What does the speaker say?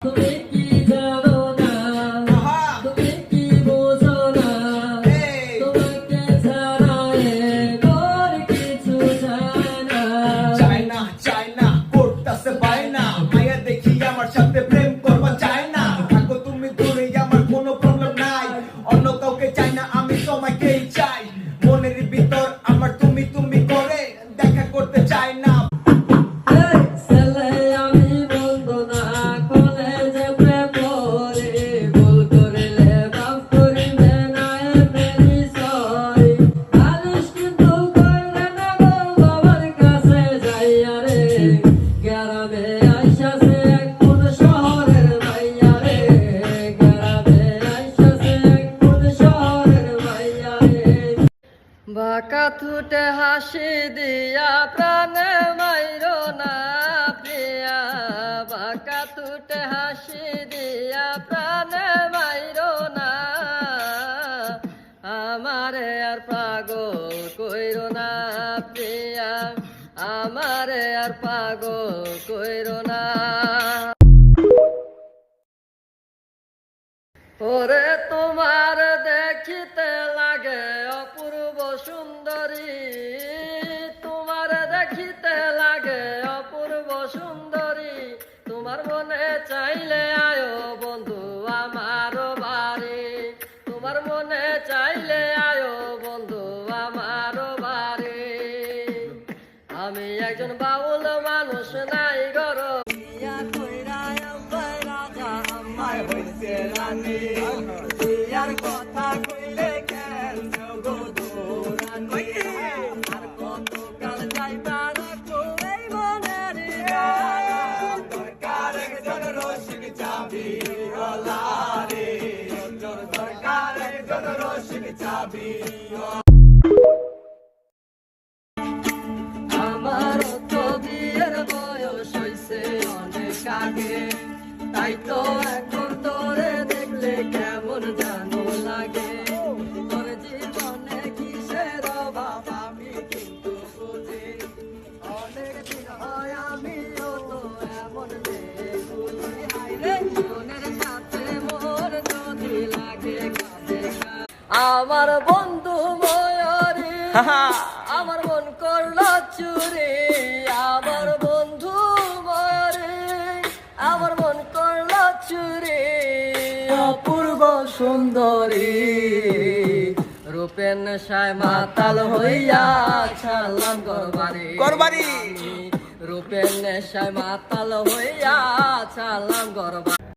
তুমি কি জানো না, তুমি কি বোঝো না, তোমাকে ছাড়া এবার কিছু চায় না। চায় না করতেছে বায়না, মায়া দেখি আমার সাথে প্রেম করবা চায় না। থাকো তুমি দূরে, আমার কোনো প্রবলেম নাই, অন্য কাউকে চাই না, আমি তোমাকেই চাই। মনের ভিতর আমার তুমি তুমি করে দেখা করতে চাই না। এই ছেলে আমি বন্ধু না, কলেজে প্রেম করে, ভুল করিলে মাফ করিবে না এমনি সরি। আলিশ কিন্তু করবে না গো বাবার কাছে যাইয়া রে, গ্রামে আইসাছে এক কোন শহরের মাইয়া রে, গ্রামে আইসাছে এক কোন শহরের মাইয়া রে। বাঁকা ঠোঁটে হাসি দিয়া প্রাণে মাইরো না প্রিয়া, বাঁকা ঠোঁটে হাসি দিয়া প্রাণে মাইরো না, আমারে আর পাগল কইরো না প্রিয়া, আমারে আর পাগল কইরো না। ওরে তোমার দেখিতে লাগে অপূর্ব সুন্দরী, তোমার দেখিতে লাগে অপূর্ব সুন্দরী, তোমার মনে চাইলে আয়ো বন্ধু আমার বাড়ি, তোমার মনে চাইলে আয়ো বন্ধু আমার বাড়ি। আমি একজন বাউল মানুষ নাই গর কথা কইলে কেন গো দোরানি, আর কত কাল যাইবা রাখো এই মনের দরকার একজন রসিক চাবি রে, দরকার একজন রসিক চাবি। আমার তো বিয়ের বয়স হইছে অনেক আগে, তাই তো এখন তোরে দেখলে কেমন জানো লাগে, তোর জীবনে কিসের অভাব আমি কিন্তু বুঝি, অনেক দিন হয় আমিও তো এমন দেখুনি, হায়রে জীবনের সাথে মোর যদি লাগে কাঁদে আমার বন্ধু ময়ূরী, আমার মন করলো চুরি, আমার বন্ধু ময়ূরী, আমার মন করলো চুরি, অপূর্ব সুন্দরী রূপের নেশায় মাতাল হইয়া ছাড়লাম ঘরবাড়ি, রূপের নেশায় মাতাল হইয়া ছাড়লাম ঘরবাড়ি।